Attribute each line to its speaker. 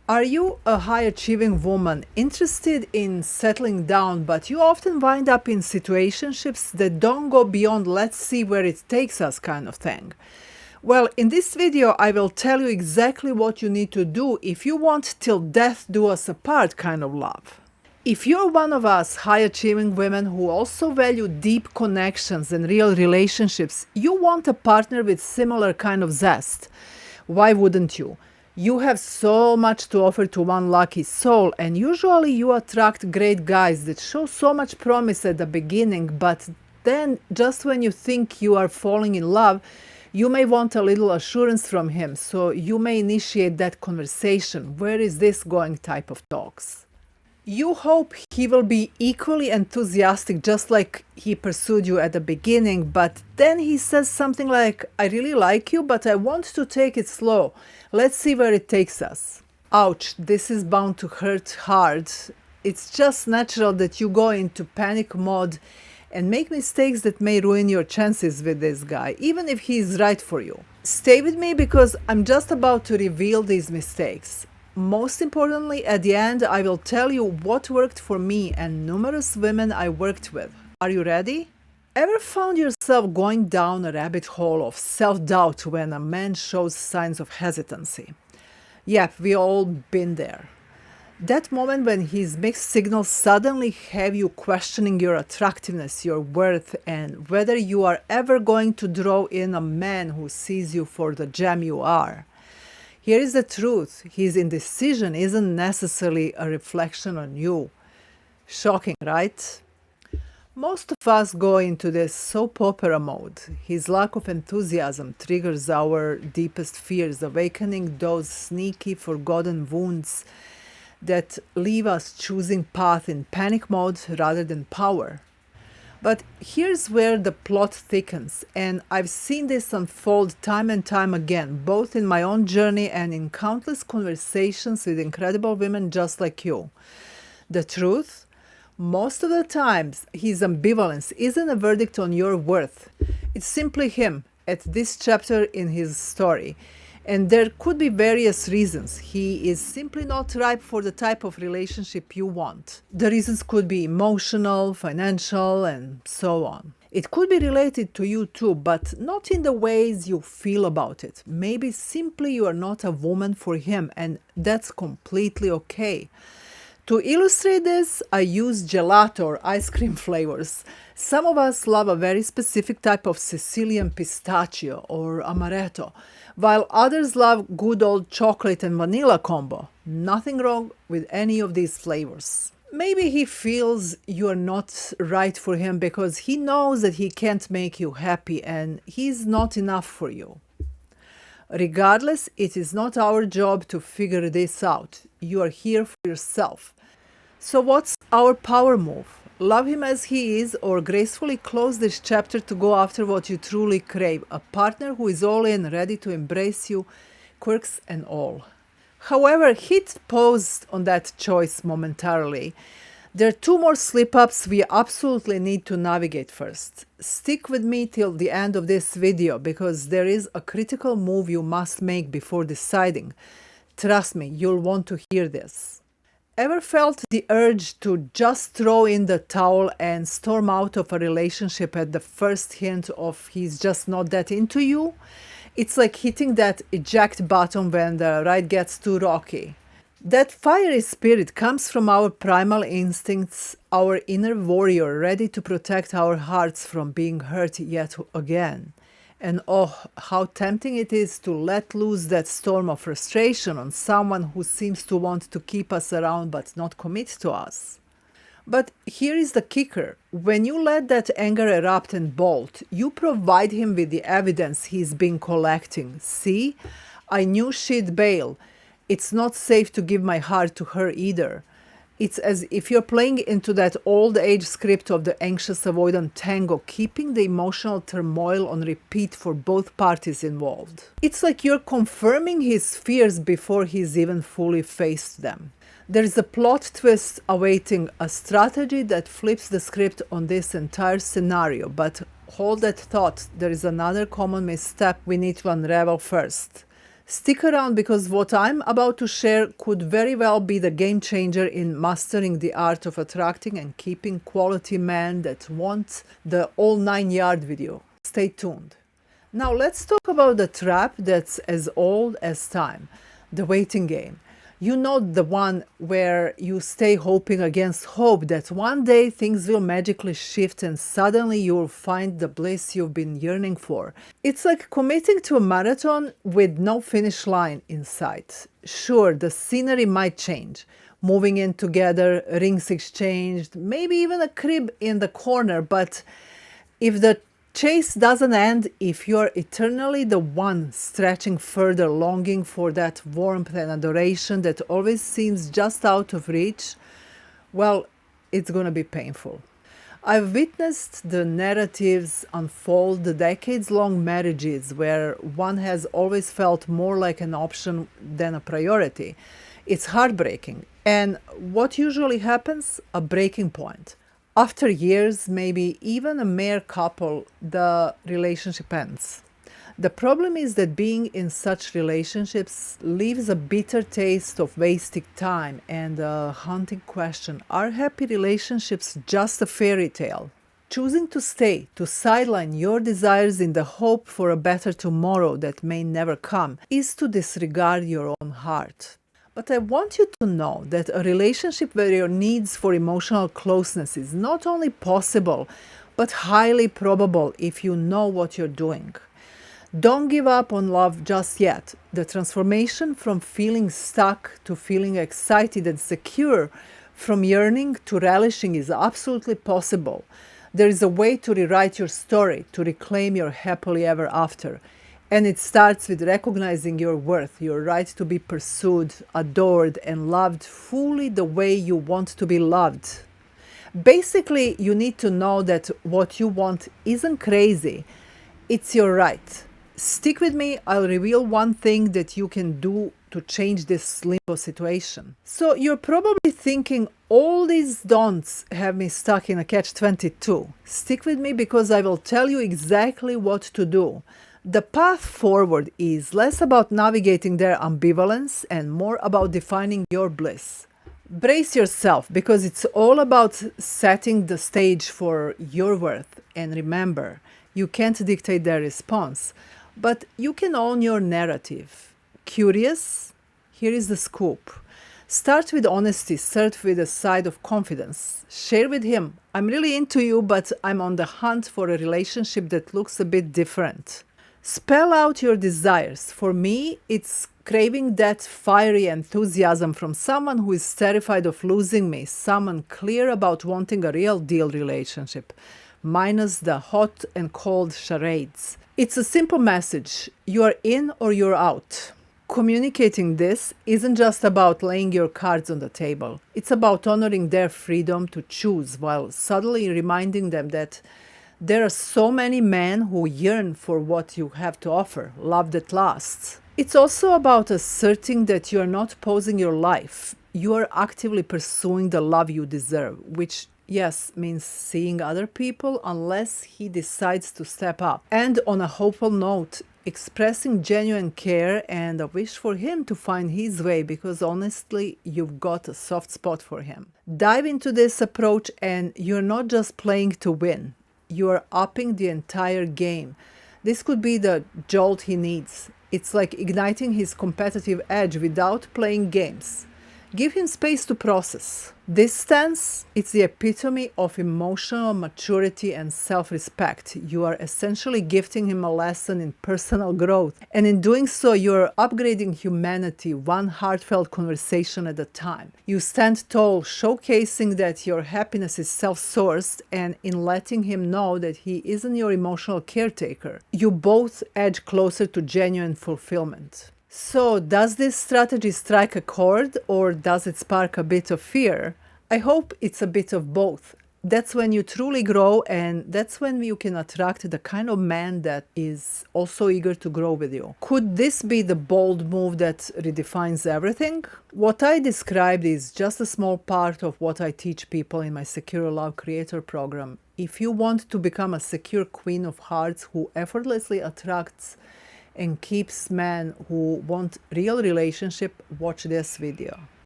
Speaker 1: Are you a high-achieving woman interested in settling down, but you often wind up in situationships that don't go beyond let's see where it takes us kind of thing? Well, in this video, I will tell you exactly what you need to do if you want till death do us apart kind of love. If you're one of us high-achieving women who also value deep connections and real relationships, you want a partner with similar kind of zest. Why wouldn't you? You have so much to offer to one lucky soul, and usually you attract great guys that show so much promise at the beginning, but then just when you think you are falling in love, you may want a little assurance from him, so you may initiate that conversation. Where is this going type of talks. You hope he will be equally enthusiastic just like he pursued you at the beginning, but then he says something like, I really like you, but I want to take it slow. Let's see where it takes us. Ouch, this is bound to hurt hard. It's just natural that you go into panic mode and make mistakes that may ruin your chances with this guy, even if he is right for you. Stay with me because I'm just about to reveal these mistakes. Most importantly, at the end, I will tell you what worked for me and numerous women I worked with. Are you ready? Ever found yourself going down a rabbit hole of self-doubt when a man shows signs of hesitancy? Yep, we all been there. That moment when his mixed signals suddenly have you questioning your attractiveness, your worth, and whether you are ever going to draw in a man who sees you for the gem you are. Here is the truth. His indecision isn't necessarily a reflection on you. Shocking, right? Most of us go into this soap opera mode. His lack of enthusiasm triggers our deepest fears, awakening those sneaky, forgotten wounds that leave us choosing path in panic mode rather than power. But here's where the plot thickens, and I've seen this unfold time and time again, both in my own journey and in countless conversations with incredible women just like you. The truth? Most of the times, his ambivalence isn't a verdict on your worth. It's simply him at this chapter in his story. And there could be various reasons. He is simply not ripe for the type of relationship you want. The reasons could be emotional, financial, and so on. It could be related to you too, but not in the ways you feel about it. Maybe simply you are not a woman for him, and that's completely okay. To illustrate this, I use gelato or ice cream flavors. Some of us love a very specific type of Sicilian pistachio or amaretto, while others love good old chocolate and vanilla combo. Nothing wrong with any of these flavors. Maybe he feels you're not right for him because he knows that he can't make you happy and he's not enough for you. Regardless, it is not our job to figure this out. You are here for yourself. So what's our power move? Love him as he is, or gracefully close this chapter to go after what you truly crave, a partner who is all in, ready to embrace you, quirks and all. However, hit pause on that choice momentarily. There are two more slip-ups we absolutely need to navigate first. Stick with me till the end of this video because there is a critical move you must make before deciding. Trust me, you'll want to hear this. Ever felt the urge to just throw in the towel and storm out of a relationship at the first hint of he's just not that into you? It's like hitting that eject button when the ride gets too rocky. That fiery spirit comes from our primal instincts, our inner warrior ready to protect our hearts from being hurt yet again. And oh, how tempting it is to let loose that storm of frustration on someone who seems to want to keep us around but not commit to us. But here is the kicker. When you let that anger erupt and bolt, you provide him with the evidence he's been collecting. See? I knew she'd bail. It's not safe to give my heart to her either. It's as if you're playing into that old age script of the anxious avoidant tango, keeping the emotional turmoil on repeat for both parties involved. It's like you're confirming his fears before he's even fully faced them. There is a plot twist awaiting, a strategy that flips the script on this entire scenario, but hold that thought, there is another common misstep we need to unravel first. Stick around because what I'm about to share could very well be the game changer in mastering the art of attracting and keeping quality men that want the all 9 yard with you. Stay tuned. Now let's talk about the trap that's as old as time, the waiting game. You know, the one where you stay hoping against hope that one day things will magically shift and suddenly you'll find the bliss you've been yearning for. It's like committing to a marathon with no finish line in sight. Sure, the scenery might change. Moving in together, rings exchanged, maybe even a crib in the corner, but if the chase doesn't end, if you're eternally the one stretching further, longing for that warmth and adoration that always seems just out of reach, well, it's gonna be painful. I've witnessed the narratives unfold, the decades-long marriages where one has always felt more like an option than a priority. It's heartbreaking. And what usually happens? A breaking point. After years, maybe even a mere couple, the relationship ends. The problem is that being in such relationships leaves a bitter taste of wasted time and a haunting question: are happy relationships just a fairy tale? Choosing to stay, to sideline your desires in the hope for a better tomorrow that may never come, is to disregard your own heart. But I want you to know that a relationship where your needs for emotional closeness is not only possible, but highly probable if you know what you're doing. Don't give up on love just yet. The transformation from feeling stuck to feeling excited and secure, from yearning to relishing, is absolutely possible. There is a way to rewrite your story, to reclaim your happily ever after. And it starts with recognizing your worth, your right to be pursued, adored, and loved fully the way you want to be loved. Basically, you need to know that what you want isn't crazy, it's your right. Stick with me, I'll reveal one thing that you can do to change this limbo situation. So you're probably thinking, all these don'ts have me stuck in a catch-22. Stick with me because I will tell you exactly what to do. The path forward is less about navigating their ambivalence and more about defining your bliss. Brace yourself because it's all about setting the stage for your worth. And remember, you can't dictate their response, but you can own your narrative. Curious? Here is the scoop. Start with honesty, start with a side of confidence. Share with him, I'm really into you, but I'm on the hunt for a relationship that looks a bit different. Spell out your desires. For me, it's craving that fiery enthusiasm from someone who is terrified of losing me, someone clear about wanting a real deal relationship, minus the hot and cold charades. It's a simple message. You're in or you're out. Communicating this isn't just about laying your cards on the table. It's about honoring their freedom to choose while subtly reminding them that there are so many men who yearn for what you have to offer, love that lasts. It's also about asserting that you are not posing your life. You are actively pursuing the love you deserve, which, yes, means seeing other people unless he decides to step up. And on a hopeful note, expressing genuine care and a wish for him to find his way because honestly, you've got a soft spot for him. Dive into this approach and you're not just playing to win. You are upping the entire game. This could be the jolt he needs. It's like igniting his competitive edge without playing games. Give him space to process. This stance, it's the epitome of emotional maturity and self-respect. You are essentially gifting him a lesson in personal growth. And in doing so, you're upgrading humanity one heartfelt conversation at a time. You stand tall, showcasing that your happiness is self-sourced, and in letting him know that he isn't your emotional caretaker. You both edge closer to genuine fulfillment. So, does this strategy strike a chord or does it spark a bit of fear? I hope it's a bit of both. That's when you truly grow, and that's when you can attract the kind of man that is also eager to grow with you. Could this be the bold move that redefines everything? What I described is just a small part of what I teach people in my Secure Love Creator program. If you want to become a secure queen of hearts who effortlessly attracts and keeps men who want real relationship watch this video.